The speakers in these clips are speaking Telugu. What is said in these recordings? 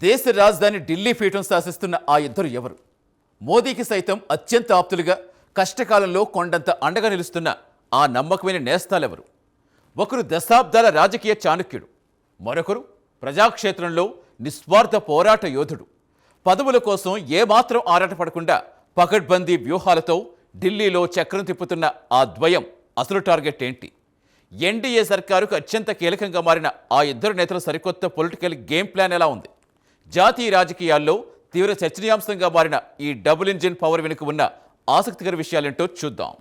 దేశ రాజధాని ఢిల్లీ పీఠం శాసిస్తున్న ఆ ఇద్దరు ఎవరు? మోదీకి సైతం అత్యంత ఆప్తులుగా కష్టకాలంలో కొండంత అండగా నిలుస్తున్న ఆ నమ్మకమైన నేస్తాలెవరు? ఒకరు దశాబ్దాల రాజకీయ చాణక్యుడు, మరొకరు ప్రజాక్షేత్రంలో నిస్వార్థ పోరాట యోధుడు. పదవుల కోసం ఏమాత్రం ఆరాటపడకుండా పకడ్బందీ వ్యూహాలతో ఢిల్లీలో చక్రం తిప్పుతున్న ఆ ద్వయం అసలు టార్గెట్ ఏంటి? ఎన్డీఏ సర్కారుకు అత్యంత కీలకంగా మారిన ఆ ఇద్దరు నేతల సరికొత్త పొలిటికల్ గేమ్ ప్లాన్ ఎలా ఉంది? జాతీయ రాజకీయాల్లో తీవ్ర చర్చనీయాంశంగా మారిన ఈ డబుల్ ఇంజిన్ పవర్ వెనుక ఉన్న ఆసక్తికర విషయాలేంటో చూద్దాం.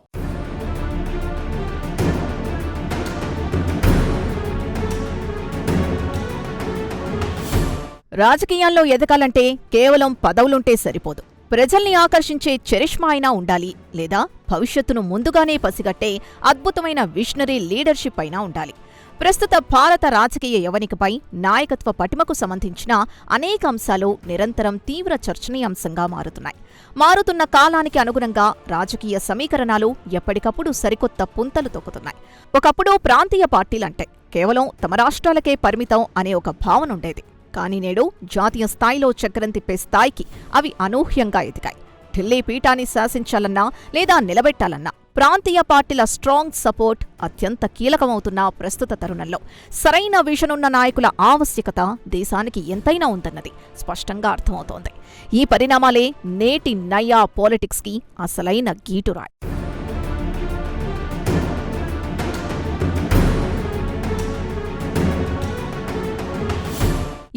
రాజకీయాల్లో ఎదగాలంటే కేవలం పదవులుంటే సరిపోదు. ప్రజల్ని ఆకర్షించే చరిష్మా అయినా ఉండాలి, లేదా భవిష్యత్తును ముందుగానే పసిగట్టే అద్భుతమైన విజనరీ లీడర్షిప్ అయినా ఉండాలి. ప్రస్తుత భారత రాజకీయ యవనికపై నాయకత్వ పటిమకు సంబంధించిన అనేక అంశాలు నిరంతరం తీవ్ర చర్చనీయాంశంగా మారుతున్నాయి. మారుతున్న కాలానికి అనుగుణంగా రాజకీయ సమీకరణాలు ఎప్పటికప్పుడు సరికొత్త పుంతలు తొక్కుతున్నాయి. ఒకప్పుడు ప్రాంతీయ పార్టీలంటే కేవలం తమ రాష్ట్రాలకే పరిమితం అనే ఒక భావన ఉండేది. కానీ నేడు జాతీయ స్థాయిలో చక్రం తిప్పే స్థాయికి అవి అనూహ్యంగా ఎదిగాయి. ఢిల్లీ పీఠాన్ని శాసించాలన్నా లేదా నిలబెట్టాలన్నా ప్రాంతీయ పార్టీల స్ట్రాంగ్ సపోర్ట్ అత్యంత కీలకమవుతున్న ప్రస్తుత తరుణంలో సరైన విజనున్న నాయకుల ఆవశ్యకత దేశానికి ఎంతైనా ఉందన్నది స్పష్టంగా అర్థమవుతోంది. ఈ పరిణామాలే నేటి నయా పాలిటిక్స్కి అసలైన గీటురాయి.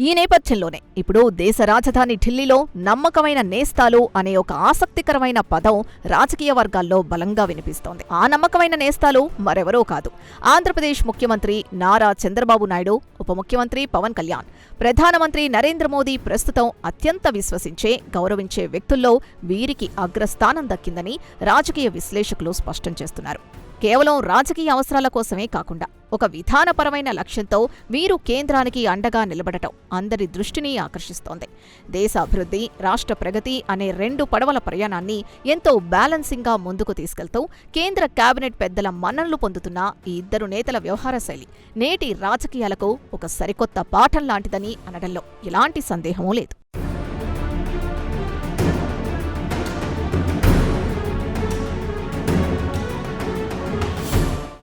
ఈ నేపథ్యంలోనే ఇప్పుడు దేశ రాజధాని ఢిల్లీలో నమ్మకమైన నేస్తాలు అనే ఒక ఆసక్తికరమైన పదం రాజకీయ వర్గాల్లో బలంగా వినిపిస్తోంది. ఆ నమ్మకమైన నేస్తాలు మరెవరో కాదు, ఆంధ్రప్రదేశ్ ముఖ్యమంత్రి నారా చంద్రబాబు నాయుడు, ఉప ముఖ్యమంత్రి పవన్ కళ్యాణ్, ప్రధానమంత్రి నరేంద్ర మోదీ ప్రస్తుతం అత్యంత విశ్వసించే, గౌరవించే వ్యక్తుల్లో వీరికి అగ్రస్థానం దక్కిందని రాజకీయ విశ్లేషకులు స్పష్టం చేస్తున్నారు. కేవలం రాజకీయ అవసరాల కోసమే కాకుండా ఒక విధానపరమైన లక్ష్యంతో వీరు కేంద్రానికి అండగా నిలబడటం అందరి దృష్టిని ఆకర్షిస్తోంది. దేశ అభివృద్ధి, రాష్ట్ర ప్రగతి అనే రెండు పడవల ప్రయాణాన్ని ఎంతో బ్యాలెన్సింగ్గా ముందుకు తీసుకెళ్తూ కేంద్ర కేబినెట్ పెద్దల మన్ననలు పొందుతున్న ఈ ఇద్దరు నేతల వ్యవహార శైలి నేటి రాజకీయాలకు ఒక సరికొత్త పాఠం లాంటిదని అనడంలో ఎలాంటి సందేహమూ లేదు.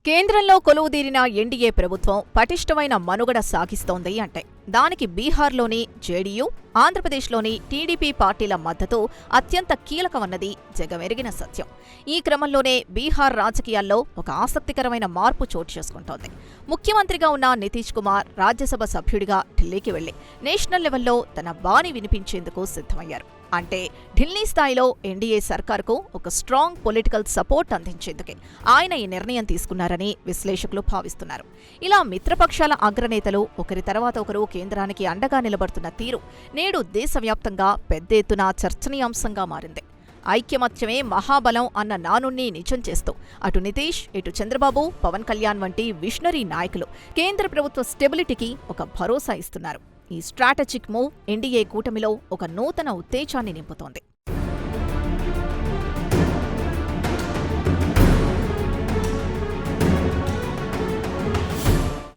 కేంద్రంలో కొలువుదీరిన ఎన్డీఏ ప్రభుత్వం పటిష్టమైన మనుగడ సాగిస్తోంది అంటే దానికి బీహార్లోని జేడీయూ, ఆంధ్రప్రదేశ్లోని టీడీపీ పార్టీల మద్దతు అత్యంత కీలకమన్నది జగమెరిగిన సత్యం. ఈ క్రమంలోనే బీహార్ రాజకీయాల్లో ఒక ఆసక్తికరమైన మార్పు చోటు చేసుకుంటోంది. ముఖ్యమంత్రిగా ఉన్న నితీష్ కుమార్ రాజ్యసభ సభ్యుడిగా ఢిల్లీకి వెళ్లి నేషనల్ లెవెల్లో తన బాణి వినిపించేందుకు సిద్ధమయ్యారు. అంటే ఢిల్లీ స్థాయిలో ఎన్డీఏ సర్కార్కు ఒక స్ట్రాంగ్ పొలిటికల్ సపోర్ట్ అందించేందుకే ఆయన ఈ నిర్ణయం తీసుకున్నారని విశ్లేషకులు భావిస్తున్నారు. ఇలా మిత్రపక్షాల అగ్రనేతలు ఒకరి తర్వాత ఒకరు కేంద్రానికి అండగా నిలబడుతున్న తీరు నేడు దేశవ్యాప్తంగా పెద్ద ఎత్తున చర్చనీయాంశంగా మారింది. ఐక్యమత్యమే మహాబలం అన్న నానుణ్ణి నిజం చేస్తూ అటు నితీష్, ఇటు చంద్రబాబు, పవన్ కళ్యాణ్ వంటి విజనరీ నాయకులు కేంద్ర ప్రభుత్వ స్టెబిలిటీకి ఒక భరోసా ఇస్తున్నారు. ఈ స్ట్రాటజిక్ మూవ్ ఎన్డీఏ కూటమిలో ఒక నూతన ఉత్తేజాన్ని నింపుతోంది.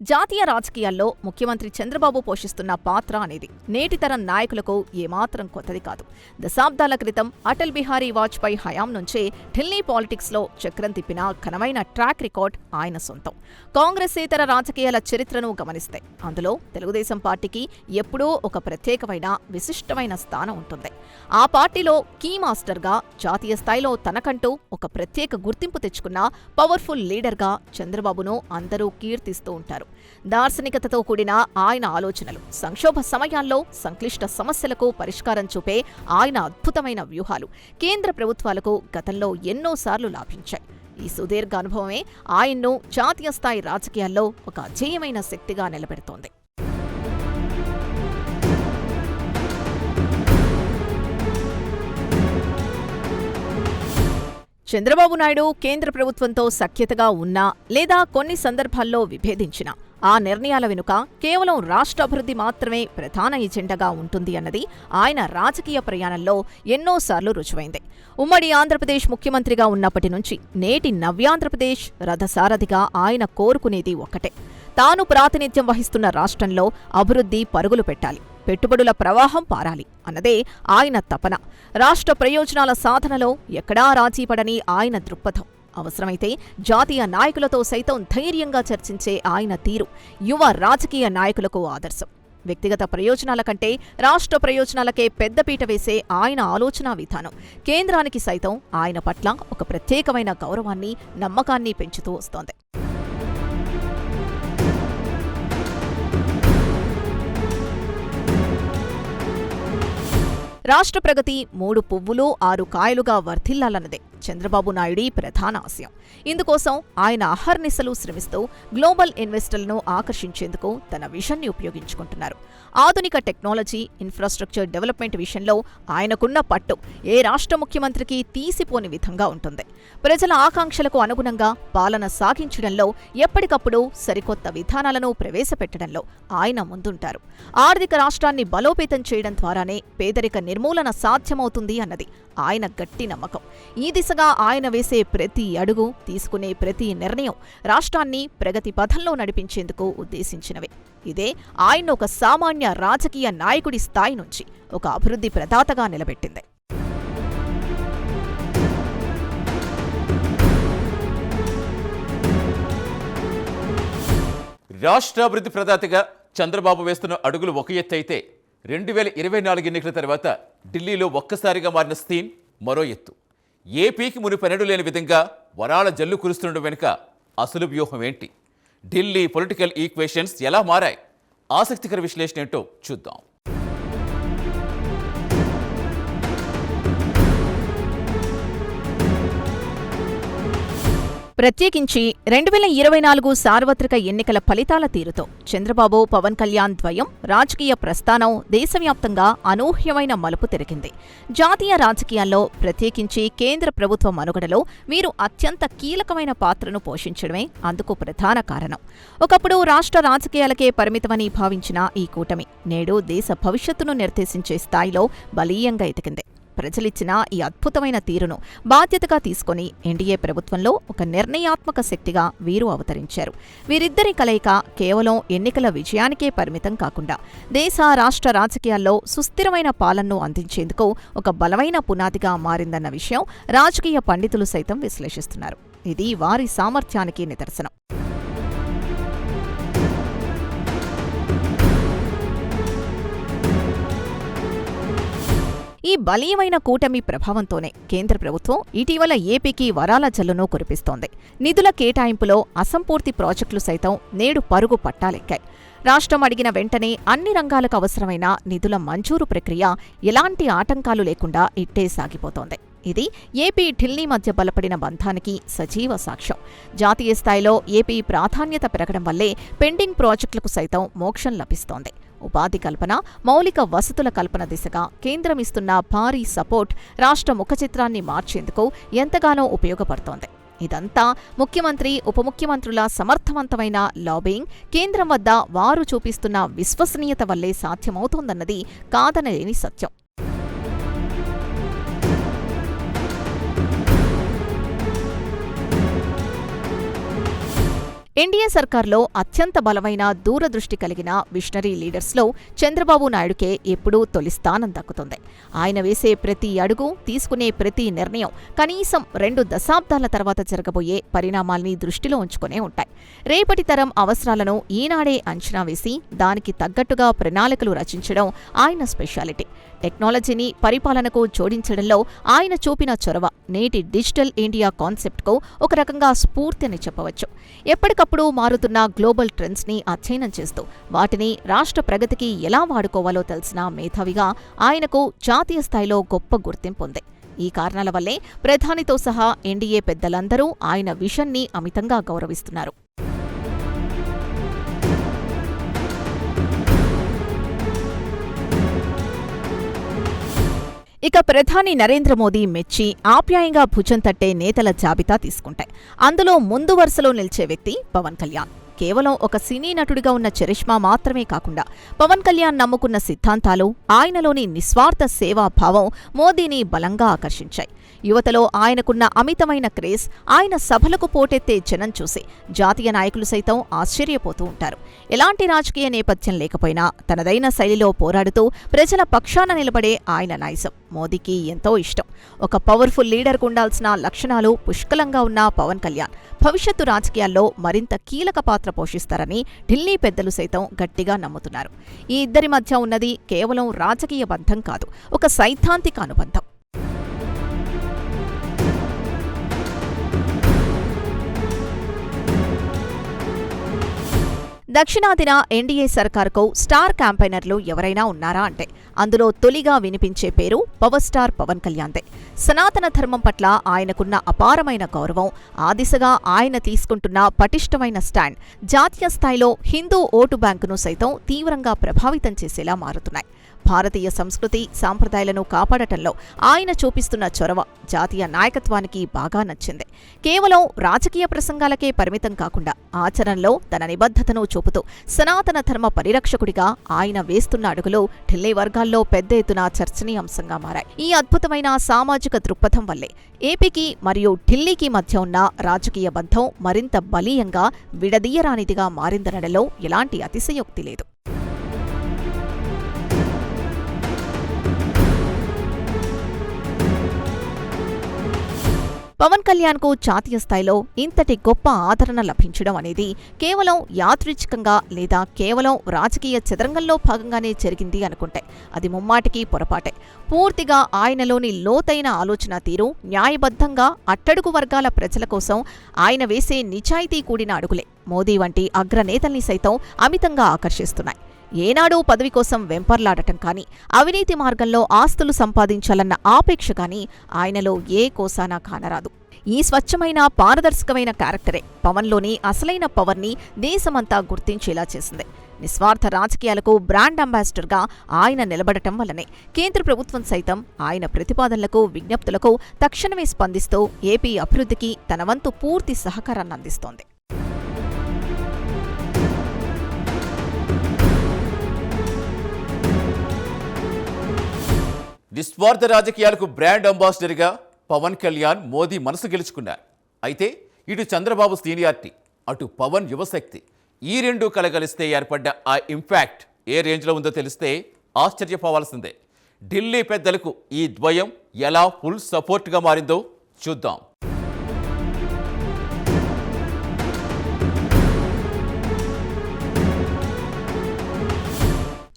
జాతీయ రాజకీయాల్లో ముఖ్యమంత్రి చంద్రబాబు పోషిస్తున్న పాత్ర అనేది నేటితరం నాయకులకు ఏమాత్రం కొత్తది కాదు. దశాబ్దాల క్రితం అటల్ బిహారీ వాజ్పేయి హయాం నుంచే ఢిల్లీ పాలిటిక్స్లో చక్రం తిప్పిన ఘనమైన ట్రాక్ రికార్డ్ ఆయన సొంతం. కాంగ్రెసేతర రాజకీయాల చరిత్రను గమనిస్తే అందులో తెలుగుదేశం పార్టీకి ఎప్పుడూ ఒక ప్రత్యేకమైన, విశిష్టమైన స్థానం ఉంటుంది. ఆ పార్టీలో కీ మాస్టర్గా, జాతీయ స్థాయిలో తనకంటూ ఒక ప్రత్యేక గుర్తింపు తెచ్చుకున్న పవర్ఫుల్ లీడర్గా చంద్రబాబును అందరూ కీర్తిస్తూ ఉంటారు. దార్శనికతతో కూడిన ఆయన ఆలోచనలు, సంక్షోభ సమయాల్లో సంక్లిష్ట సమస్యలకు పరిష్కారం చూపే ఆయన అద్భుతమైన వ్యూహాలు కేంద్ర ప్రభుత్వాలకు గతంలో ఎన్నోసార్లు లాభించాయి. ఈ సుదీర్ఘ అనుభవమే ఆయన్ను జాతీయ స్థాయి రాజకీయాల్లో ఒక అజేయమైన శక్తిగా నిలబెడుతోంది. చంద్రబాబు నాయుడు కేంద్ర ప్రభుత్వంతో సఖ్యతగా ఉన్నా లేదా కొన్ని సందర్భాల్లో విభేదించినా ఆ నిర్ణయాల వెనుక కేవలం రాష్ట్ర అభివృద్ధి మాత్రమే ప్రధాన ఎజెండాగా ఉంటుంది అన్నది ఆయన రాజకీయ ప్రయాణంలో ఎన్నోసార్లు రుజువైంది. ఉమ్మడి ఆంధ్రప్రదేశ్ ముఖ్యమంత్రిగా ఉన్నప్పటి నుంచి నేటి నవ్యాంధ్రప్రదేశ్ రథసారథిగా ఆయన కోరుకునేది ఒక్కటే: తాను ప్రాతినిధ్యం వహిస్తున్న రాష్ట్రంలో అభివృద్ధి పరుగులు పెట్టాలి, పెట్టుబడుల ప్రవాహం పారాలి అన్నదే ఆయన తపన. రాష్ట్ర ప్రయోజనాల సాధనలో ఎక్కడా రాజీపడని ఆయన దృక్పథం. అవసరమైతే జాతీయ నాయకులతో సైతం ధైర్యంగా చర్చించే ఆయన తీరు యువ రాజకీయ నాయకులకు ఆదర్శం. వ్యక్తిగత ప్రయోజనాల కంటే రాష్ట్ర ప్రయోజనాలకే పెద్దపీట వేసే ఆయన ఆలోచనా విధానం కేంద్రానికి సైతం ఆయన పట్ల ఒక ప్రత్యేకమైన గౌరవాన్ని, నమ్మకాన్ని పెంచుతూ వస్తోంది. రాష్ట్ర ప్రగతి 3 పువ్వులు 6 కాయలుగా వర్ధిల్లాలన్నదే చంద్రబాబు నాయుడి ప్రధాన ఆశయం. ఇందుకోసం ఆయన అహర్నిశలు శ్రమిస్తూ గ్లోబల్ ఇన్వెస్టర్లను ఆకర్షించేందుకు తన విజన్ని ఉపయోగించుకుంటున్నారు. ఆధునిక టెక్నాలజీ, ఇన్ఫ్రాస్ట్రక్చర్ డెవలప్మెంట్ విషయంలో ఆయనకున్న పట్టు ఏ రాష్ట్ర ముఖ్యమంత్రికి తీసిపోని విధంగా ఉంటుంది. ప్రజల ఆకాంక్షలకు అనుగుణంగా పాలన సాగించడంలో, ఎప్పటికప్పుడు సరికొత్త విధానాలను ప్రవేశపెట్టడంలో ఆయన ముందుంటారు. ఆర్థిక రాష్ట్రాన్ని బలోపేతం చేయడం ద్వారానే పేదరిక నిర్మూలన సాధ్యమవుతుంది అన్నది ఆయన గట్టి నమ్మకం. ఈ దిశగా ఆయన వేసే ప్రతి అడుగు, తీసుకునే ప్రతి నిర్ణయం రాష్ట్రాన్ని ప్రగతి పథంలో నడిపించేందుకు ఉద్దేశించినవే. ఇదే ఆయన ఒక సామాన్య రాజకీయ నాయకుడి స్థాయి నుంచి ఒక అభివృద్ధి ప్రదాతగా నిలబెట్టింది. రాష్ట్రాభివృద్ధి ప్రదాతగా చంద్రబాబు వేస్తున్న అడుగులు ఒక ఎత్తైతే 2024 ఎన్నికల తర్వాత ఢిల్లీలో ఒక్కసారిగా మారిన సీన్ మరో ఎత్తు. ఏపీకి మునిపెన్నడూ లేని విధంగా వరాల జల్లు కురుస్తుండడం వెనుక అసలు వ్యూహం ఏంటి? ఢిల్లీ పొలిటికల్ ఈక్వేషన్స్ ఎలా మారాయి? ఆసక్తికర విశ్లేషణ ఏంటో చూద్దాం. ప్రత్యేకించి 2024 సార్వత్రిక ఎన్నికల ఫలితాల తీరుతో చంద్రబాబు, పవన్ కళ్యాణ్ ద్వయం రాజకీయ ప్రస్థానం దేశవ్యాప్తంగా అనూహ్యమైన మలుపు తిరిగింది. జాతీయ రాజకీయాల్లో, ప్రత్యేకించి కేంద్ర ప్రభుత్వ మనుగడలో వీరు అత్యంత కీలకమైన పాత్రను పోషించడమే అందుకు ప్రధాన కారణం. ఒకప్పుడు రాష్ట్ర రాజకీయాలకే పరిమితమని భావించిన ఈ కూటమి నేడు దేశ భవిష్యత్తును నిర్దేశించే స్థాయిలో బలీయంగా ఎదిగింది. ప్రజలిచ్చిన ఈ అద్భుతమైన తీరును బాధ్యతగా తీసుకుని ఎన్డీఏ ప్రభుత్వంలో ఒక నిర్ణయాత్మక శక్తిగా వీరు అవతరించారు. వీరిద్దరి కలయిక కేవలం ఎన్నికల విజయానికే పరిమితం కాకుండా దేశ, రాష్ట్ర రాజకీయాల్లో సుస్థిరమైన పాలనను అందించేందుకు ఒక బలమైన పునాదిగా మారిందన్న విషయం రాజకీయ పండితులు సైతం విశ్లేషిస్తున్నారు. ఇది వారి సామర్థ్యానికి నిదర్శనం. ఈ బలీయమైన కూటమి ప్రభావంతోనే కేంద్ర ప్రభుత్వం ఇటీవల ఏపీకి వరాల జల్లును కురిపిస్తోంది. నిధుల కేటాయింపులో అసంపూర్తి ప్రాజెక్టులు సైతం నేడు పరుగు పట్టాలెక్కాయి. రాష్ట్రం అడిగిన వెంటనే అన్ని రంగాలకు అవసరమైన నిధుల మంజూరు ప్రక్రియ ఎలాంటి ఆటంకాలు లేకుండా ఇట్టే సాగిపోతోంది. ఇది ఏపీ, ఢిల్లీ మధ్య బలపడిన బంధానికి సజీవ సాక్ష్యం. జాతీయ స్థాయిలో ఏపీ ప్రాధాన్యత పెరగడం వల్లే పెండింగ్ ప్రాజెక్టులకు సైతం మోక్షం లభిస్తోంది. ఉపాధి కల్పన, మౌలిక వసతుల కల్పన దిశగా కేంద్రమిస్తున్న భారీ సపోర్ట్ రాష్ట్ర ముఖచిత్రాన్ని మార్చేందుకు ఎంతగానో ఉపయోగపడుతోంది. ఇదంతా ముఖ్యమంత్రి, ఉప ముఖ్యమంత్రుల సమర్థవంతమైన లాబింగ్, కేంద్రం వద్ద వారు చూపిస్తున్న విశ్వసనీయత వల్లే సాధ్యమవుతోందన్నది కాదనలేని సత్యం. ఎన్డీఏ సర్కార్లో అత్యంత బలమైన దూరదృష్టి కలిగిన విషనరీ లీడర్స్లో చంద్రబాబు నాయుడుకే ఎప్పుడూ తొలి స్థానం దక్కుతుంది. ఆయన వేసే ప్రతి అడుగు, తీసుకునే ప్రతి నిర్ణయం కనీసం 2 దశాబ్దాల తర్వాత జరగబోయే పరిణామాల్ని దృష్టిలో ఉంచుకునే ఉంటాయి. రేపటి తరం అవసరాలను ఈనాడే అంచనా వేసి దానికి తగ్గట్టుగా ప్రణాళికలు రచించడం ఆయన స్పెషాలిటీ. టెక్నాలజీని పరిపాలనకు జోడించడంలో ఆయన చూపిన చొరవ నేటి డిజిటల్ ఇండియా కాన్సెప్ట్కు ఒక రకంగా స్ఫూర్తిని చెప్పవచ్చు. ఎప్పటికప్పుడు మారుతున్న గ్లోబల్ ట్రెండ్స్ని అధ్యయనం చేస్తూ వాటిని రాష్ట్ర ప్రగతికి ఎలా వాడుకోవాలో తెలిసిన మేధావిగా ఆయనకు జాతీయ స్థాయిలో గొప్ప గుర్తింపు ఉంది. ఈ కారణాల వల్లే ప్రధానితో సహా ఎన్డీఏ పెద్దలందరూ ఆయన విజన్ని అమితంగా గౌరవిస్తున్నారు. ఇక ప్రధాని నరేంద్ర మోదీ మెచ్చి ఆప్యాయంగా భుజం తట్టే నేతల జాబితా తీసుకుంటాయి. అందులో ముందు వరుసలో నిలిచే వ్యక్తి పవన్ కళ్యాణ్. కేవలం ఒక సినీ నటుడిగా ఉన్న చరిష్మా మాత్రమే కాకుండా పవన్ కళ్యాణ్ నమ్ముకున్న సిద్ధాంతాలు, ఆయనలోని నిస్వార్థ సేవాభావం మోదీని బలంగా ఆకర్షించాయి. యువతలో ఆయనకున్న అమితమైన క్రేజ్, ఆయన సభలకు పోటెత్తే జనం చూసి జాతీయ నాయకులు సైతం ఆశ్చర్యపోతూ ఉంటారు. ఎలాంటి రాజకీయ నేపథ్యం లేకపోయినా తనదైన శైలిలో పోరాడుతూ ప్రజల పక్షాన నిలబడే ఆయన నైజం మోదీకి ఎంతో ఇష్టం. ఒక పవర్ఫుల్ లీడర్కు ఉండాల్సిన లక్షణాలు పుష్కలంగా ఉన్న పవన్ కళ్యాణ్ భవిష్యత్తు రాజకీయాల్లో మరింత కీలక పాత్ర పోషిస్తారని ఢిల్లీ పెద్దలు సైతం గట్టిగా నమ్ముతున్నారు. ఈ ఇద్దరి మధ్య ఉన్నది కేవలం రాజకీయ బంధం కాదు, ఒక సైద్ధాంతిక అనుబంధం. దక్షిణాదిన ఎన్డీఏ సర్కారుకు స్టార్ క్యాంపెయినర్లు ఎవరైనా ఉన్నారా అంటే అందులో తొలిగా వినిపించే పేరు పవర్ స్టార్ పవన్ కళ్యాణ్దే. సనాతన ధర్మం పట్ల ఆయనకున్న అపారమైన గౌరవం, ఆ దిశగా ఆయన తీసుకుంటున్న పటిష్టమైన స్టాండ్ జాతీయ స్థాయిలో హిందూ ఓటు బ్యాంకును సైతం తీవ్రంగా ప్రభావితం చేసేలా మారుతున్నాయి. భారతీయ సంస్కృతి, సాంప్రదాయాలను కాపాడటంలో ఆయన చూపిస్తున్న చొరవ జాతీయ నాయకత్వానికి బాగా నచ్చింది. కేవలం రాజకీయ ప్రసంగాలకే పరిమితం కాకుండా ఆచరణలో తన నిబద్ధతను చూపుతూ సనాతన ధర్మ పరిరక్షకుడిగా ఆయన వేస్తున్న అడుగులు ఢిల్లీ వర్గాల్లో పెద్ద ఎత్తున చర్చనీయాంశంగా మారాయి. ఈ అద్భుతమైన సామాజిక దృక్పథం వల్లే ఏపీకి మరియు ఢిల్లీకి మధ్య ఉన్న రాజకీయ బంధం మరింత బలీయంగా, విడదీయరానిదిగా మారిందనడంలో ఎలాంటి అతిశయోక్తి లేదు. పవన్ కళ్యాణ్కు జాతీయ స్థాయిలో ఇంతటి గొప్ప ఆదరణ లభించడం అనేది కేవలం యాదృచ్ఛికంగా లేదా కేవలం రాజకీయ చదరంగంలో భాగంగానే జరిగింది అనుకుంటే అది ముమ్మాటికి పొరపాటే. పూర్తిగా ఆయనలోని లోతైన ఆలోచన తీరు, న్యాయబద్ధంగా అట్టడుగు వర్గాల ప్రజల కోసం ఆయన వేసే నిజాయితీ కూడిన అడుగులే మోదీ వంటి అగ్రనేతల్ని సైతం అమితంగా ఆకర్షిస్తున్నాయి. ఏనాడూ పదవి కోసం వెంపర్లాడటం కానీ, అవినీతి మార్గంలో ఆస్తులు సంపాదించాలన్న ఆపేక్ష కానీ ఆయనలో ఏ కోసానా కానరాదు. ఈ స్వచ్ఛమైన, పారదర్శకమైన క్యారెక్టరే పవన్లోని అసలైన పవర్ని దేశమంతా గుర్తించేలా చేసింది. నిస్వార్థ రాజకీయాలకు బ్రాండ్ అంబాసిడర్గా ఆయన నిలబడటం వల్లనే కేంద్ర ప్రభుత్వం సైతం ఆయన ప్రతిపాదనలకు, విజ్ఞప్తులకు తక్షణమే స్పందిస్తూ ఏపీ అభివృద్ధికి తన వంతు పూర్తి సహకారాన్ని అందిస్తోంది. నిస్వార్థ రాజకీయాలకు బ్రాండ్ అంబాసిడర్గా పవన్ కళ్యాణ్ మోదీ మనసు గెలుచుకున్నారు. అయితే ఇటు చంద్రబాబు సీనియారిటీ, అటు పవన్ యువశక్తి, ఈ రెండూ కలగలిస్తే ఏర్పడ్డ ఆ ఇంపాక్ట్ ఏ రేంజ్లో ఉందో తెలిస్తే ఆశ్చర్యపోవాల్సిందే. ఢిల్లీ పెద్దలకు ఈ ద్వయం ఎలా ఫుల్ సపోర్ట్గా మారిందో చూద్దాం.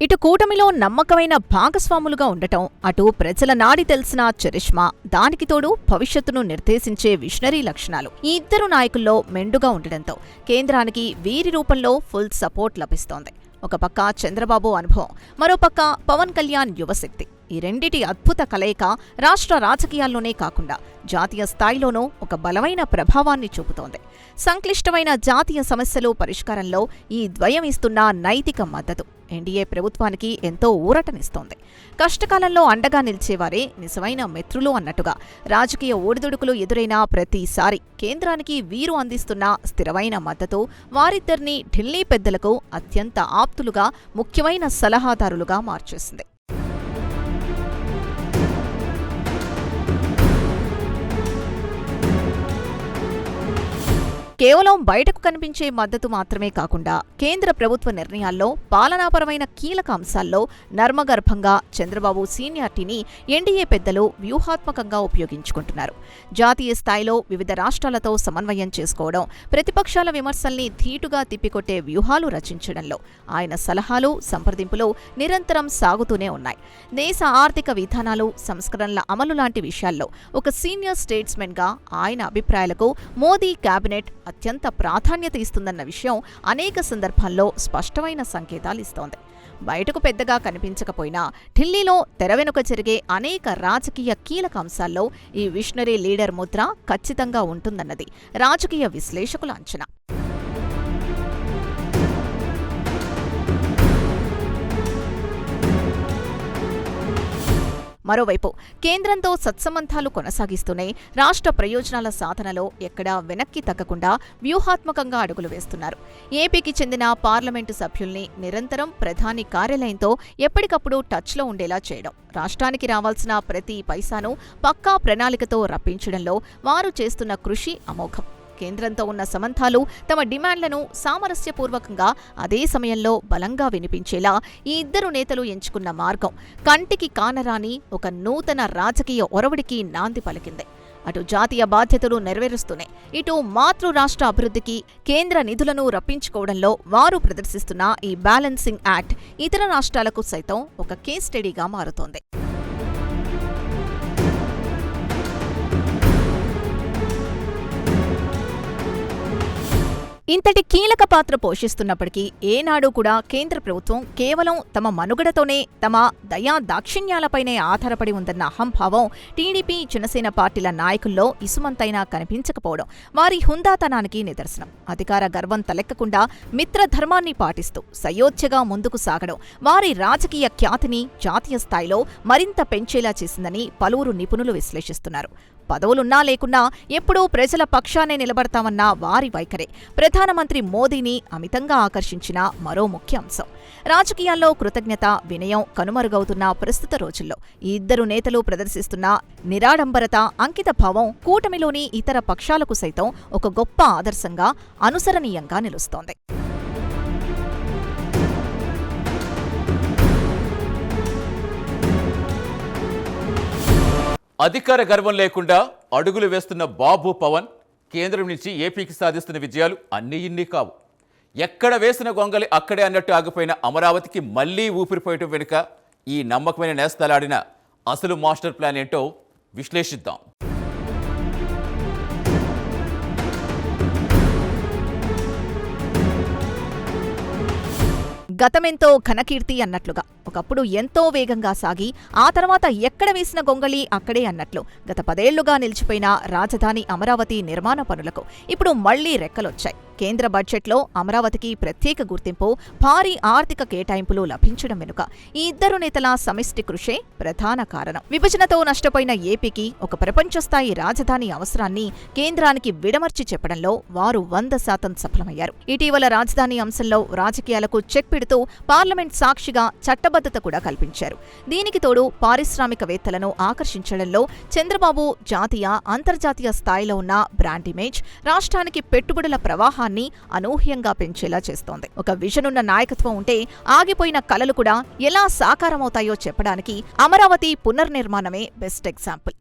ఇటు కూటమిలో నమ్మకమైన భాగస్వాములుగా ఉండటం, అటు ప్రజల నాడి తెలిసిన చరిష్మా, దానికి తోడు భవిష్యత్తును నిర్దేశించే విషనరీ లక్షణాలు ఈ ఇద్దరు నాయకుల్లో మెండుగా ఉండడంతో కేంద్రానికి వీరి రూపంలో ఫుల్ సపోర్ట్ లభిస్తోంది. ఒక పక్క చంద్రబాబు అనుభవం, మరోపక్క పవన్ కళ్యాణ్ యువశక్తి. ఈ రెండిటి అద్భుత కలయిక రాష్ట్ర రాజకీయాల్లోనే కాకుండా జాతీయ స్థాయిలోనూ ఒక బలమైన ప్రభావాన్ని చూపుతోంది. సంక్లిష్టమైన జాతీయ సమస్యలు పరిష్కారంలో ఈ ద్వయం ఇస్తున్న నైతిక మద్దతు ఎన్డీఏ ప్రభుత్వానికి ఎంతో ఊరటనిస్తోంది. కష్టకాలంలో అండగా నిలిచేవారే నిజమైన మిత్రులు అన్నట్టుగా రాజకీయ ఒడిదుడుకులు ఎదురైన ప్రతిసారి కేంద్రానికి వీరు అందిస్తున్న స్థిరమైన మద్దతు వారిద్దరినీ ఢిల్లీ పెద్దలకు అత్యంత ఆప్తులుగా, ముఖ్యమైన సలహాదారులుగా మార్చేసింది. కేవలం బయటకు కనిపించే మద్దతు మాత్రమే కాకుండా కేంద్ర ప్రభుత్వ నిర్ణయాల్లో, పాలనాపరమైన కీలక అంశాల్లో నర్మగర్భంగా చంద్రబాబు సీనియారిటీని ఎన్డీఏ పెద్దలు వ్యూహాత్మకంగా ఉపయోగించుకుంటున్నారు. జాతీయ స్థాయిలో వివిధ రాష్ట్రాలతో సమన్వయం చేసుకోవడం, ప్రతిపక్షాల విమర్శల్ని ధీటుగా తిప్పికొట్టే వ్యూహాలు రచించడంలో ఆయన సలహాలు, సంప్రదింపులు నిరంతరం సాగుతూనే ఉన్నాయి. దేశ ఆర్థిక విధానాలు, సంస్కరణల అమలు లాంటి విషయాల్లో ఒక సీనియర్ స్టేట్స్మెన్గా ఆయన అభిప్రాయాలకు మోదీ కేబినెట్ అత్యంత ప్రాధాన్యత ఇస్తుందన్న విషయం అనేక సందర్భాల్లో స్పష్టమైన సంకేతాలిస్తోంది. బయటకు పెద్దగా కనిపించకపోయినా ఢిల్లీలో తెర వెనుక జరిగే అనేక రాజకీయ కీలక అంశాల్లో ఈ విషనరీ లీడర్ ముద్ర ఖచ్చితంగా ఉంటుందన్నది రాజకీయ విశ్లేషకుల అంచనా. మరోవైపు కేంద్రంతో సత్సంబంధాలు కొనసాగిస్తూనే రాష్ట్ర ప్రయోజనాల సాధనలో ఎక్కడా వెనక్కి తగ్గకుండా వ్యూహాత్మకంగా అడుగులు వేస్తున్నారు. ఏపీకి చెందిన పార్లమెంటు సభ్యుల్ని నిరంతరం ప్రధాని కార్యాలయంతో ఎప్పటికప్పుడు టచ్లో ఉండేలా చేయడం, రాష్ట్రానికి రావాల్సిన ప్రతి పైసాను పక్కా ప్రణాళికతో రప్పించడంలో వారు చేస్తున్న కృషి అమోఘం. కేంద్రంతో ఉన్న సంబంధాలు తమ డిమాండ్లను సామరస్యపూర్వకంగా అదే సమయంలో బలంగా వినిపించేలా ఈ ఇద్దరు నేతలు ఎంచుకున్న మార్గం కంటికి కానరాని ఒక నూతన రాజకీయ ఒరవడికి నాంది పలికింది. అటు జాతీయ బాధ్యతలు నెరవేరుస్తూనే ఇటు మాతృ రాష్ట్ర అభివృద్ధికి కేంద్ర నిధులను రప్పించుకోవడంలో వారు ప్రదర్శిస్తున్న ఈ బ్యాలెన్సింగ్ యాక్ట్ ఇతర రాష్ట్రాలకు సైతం ఒక కేస్ స్టడీగా మారుతోంది. ఇంతటి కీలక పాత్ర పోషిస్తున్నప్పటికీ ఏనాడు కూడా కేంద్ర ప్రభుత్వం కేవలం తమ మనుగడతోనే తమ దయా దాక్షిణ్యాలపైనే ఆధారపడి ఉందన్న అహంభావం టీడీపీ జనసేన పార్టీల నాయకుల్లో ఇసుమంతైనా కనిపించకపోవడం వారి హుందాతనానికి నిదర్శనం. అధికార గర్వం తలెక్కకుండా మిత్రధర్మాన్ని పాటిస్తూ సయోధ్యగా ముందుకు సాగడం వారి రాజకీయ ఖ్యాతిని జాతీయ స్థాయిలో మరింత పెంచేలా చేసిందని పలువురు నిపుణులు విశ్లేషిస్తున్నారు. పదవులున్నా లేకున్నా ఎప్పుడూ ప్రజల పక్షానే నిలబడతామన్న వారి వైఖరే ప్రధానమంత్రి మోదీని అమితంగా ఆకర్షించిన మరో ముఖ్య అంశం. రాజకీయాల్లో కృతజ్ఞత, వినయం కనుమరుగవుతున్న ప్రస్తుత రోజుల్లో ఈ ఇద్దరు నేతలు ప్రదర్శిస్తున్న నిరాడంబరత, అంకితభావం కూటమిలోని ఇతర పక్షాలకు సైతం ఒక గొప్ప ఆదర్శంగా, అనుసరణీయంగా నిలుస్తోంది. అధికార గర్వం లేకుండా అడుగులు వేస్తున్న బాబు పవన్ కేంద్రం నుంచి ఏపీకి సాధిస్తున్న విజయాలు అన్నీ ఇన్ని కావు. ఎక్కడ వేసిన గొంగలి అక్కడే అన్నట్టు ఆగిపోయిన అమరావతికి మళ్లీ ఊపిరిపోయటం వెనుక ఈ నమ్మకమైన నేస్తలాడిన అసలు మాస్టర్ ప్లాన్ ఏంటో విశ్లేషిద్దాం. గతమెంతో ఘనకీర్తి అన్నట్లుగా ఒకప్పుడు ఎంతో వేగంగా సాగి ఆ తర్వాత ఎక్కడ వేసిన గొంగళి అక్కడే అన్నట్లు గత 10 ఏళ్లుగా నిలిచిపోయిన రాజధాని అమరావతి నిర్మాణ పనులకు ఇప్పుడు మళ్లీ రెక్కలొచ్చాయి. కేంద్ర బడ్జెట్లో అమరావతికి ప్రత్యేక గుర్తింపు, భారీ ఆర్థిక కేటాయింపులు లభించడం వెనుక ఈ ఇద్దరు నేతల సమిష్టి కృషే ప్రధాన కారణం. విభజనతో నష్టపోయిన ఏపీకి ఒక ప్రపంచ స్థాయి రాజధాని అవసరాన్ని కేంద్రానికి విడమర్చి చెప్పడంలో వారు 100% సఫలమయ్యారు. ఇటీవల రాజధాని అంశంలో రాజకీయాలకు చెక్ పెడుతూ పార్లమెంట్ సాక్షిగా చట్టబద్ధత కూడా కల్పించారు. దీనికి తోడు పారిశ్రామికవేత్తలను ఆకర్షించడంలో చంద్రబాబు జాతీయ, అంతర్జాతీయ స్థాయిలో ఉన్న బ్రాండ్ ఇమేజ్ రాష్ట్రానికి పెట్టుబడుల ప్రవాహాన్ని అనూహ్యంగా పెంచేలా చేస్తోంది. ఒక విజన్ ఉన్న నాయకత్వం ఉంటే ఆగిపోయిన కలలు కూడా ఎలా సాకారమవుతాయో చెప్పడానికి అమరావతి పునర్నిర్మాణమే బెస్ట్ ఎగ్జాంపుల్.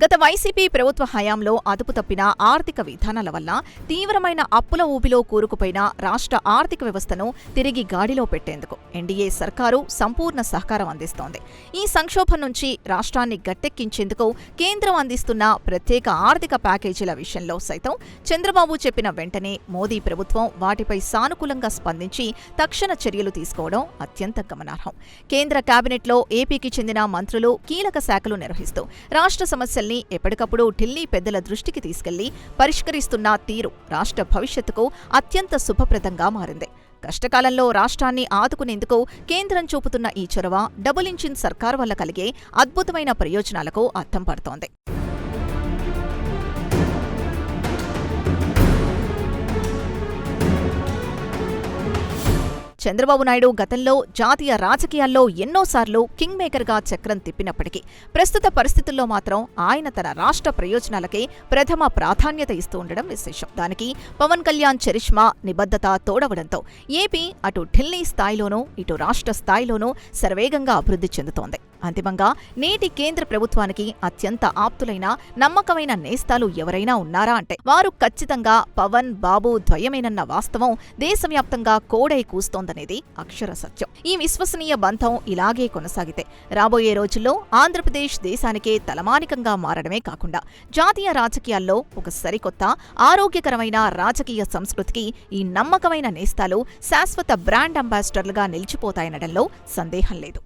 గత వైసీపీ ప్రభుత్వ హయాంలో అదుపు తప్పిన ఆర్థిక విధానాల వల్ల తీవ్రమైన అప్పుల ఊబిలో కూరుకుపోయిన రాష్ట్ర ఆర్థిక వ్యవస్థను తిరిగి గాడిలో పెట్టేందుకు ఎన్డీఏ సర్కారు సంపూర్ణ సహకారం అందిస్తోంది. ఈ సంక్షోభం నుంచి రాష్ట్రాన్ని గట్టెక్కించేందుకు కేంద్రం అందిస్తున్న ప్రత్యేక ఆర్థిక ప్యాకేజీల విషయంలో సైతం చంద్రబాబు చెప్పిన వెంటనే మోదీ ప్రభుత్వం వాటిపై సానుకూలంగా స్పందించి తక్షణ చర్యలు తీసుకోవడం అత్యంత గమనార్హం. కేంద్ర కేబినెట్లో ఏపీకి చెందిన మంత్రులు కీలక శాఖలు నిర్వహిస్తూ రాష్ట్ర సమస్యలు ఎప్పటికప్పుడు ఢిల్లీ పెద్దల దృష్టికి తీసుకెళ్లి పరిష్కరిస్తున్న తీరు రాష్ట్ర భవిష్యత్తుకు అత్యంత శుభప్రదంగా మారింది. కష్టకాలంలో రాష్ట్రాన్ని ఆదుకునేందుకు కేంద్రం చూపుతున్న ఈ చొరవ డబుల్ ఇంజిన్ సర్కార్ వల్ల కలిగే అద్భుతమైన ప్రయోజనాలకు అద్దం పడుతోంది. చంద్రబాబు నాయుడు గతంలో జాతీయ రాజకీయాల్లో ఎన్నోసార్లు కింగ్ మేకర్గా చక్రం తిప్పినప్పటికీ ప్రస్తుత పరిస్థితుల్లో మాత్రం ఆయన తన రాష్ట్ర ప్రయోజనాలకే ప్రథమ ప్రాధాన్యత ఇస్తూ ఉండడం విశేషం. దానికి పవన్ కళ్యాణ్ చరిష్మా, నిబద్ధత తోడవడంతో ఏపీ అటు ఢిల్లీ స్థాయిలోనూ ఇటు రాష్ట్ర స్థాయిలోనూ శరవేగంగా అభివృద్ధి చెందుతోంది. అంతిమంగా నేటి కేంద్ర ప్రభుత్వానికి అత్యంత ఆప్తులైన, నమ్మకమైన నేస్తాలు ఎవరైనా ఉన్నారా అంటే వారు ఖచ్చితంగా పవన్, బాబు ద్వయమేనన్న వాస్తవం దేశవ్యాప్తంగా కోడై కూస్తోందనేది అక్షర సత్యం. ఈ విశ్వసనీయ బంధం ఇలాగే కొనసాగితే రాబోయే రోజుల్లో ఆంధ్రప్రదేశ్ దేశానికే తలమానికంగా మారడమే కాకుండా జాతీయ రాజకీయాల్లో ఒక సరికొత్త, ఆరోగ్యకరమైన రాజకీయ సంస్కృతికి ఈ నమ్మకమైన నేస్తాలు శాశ్వత బ్రాండ్ అంబాసిడర్లుగా నిలిచిపోతాయనడంలో సందేహం లేదు.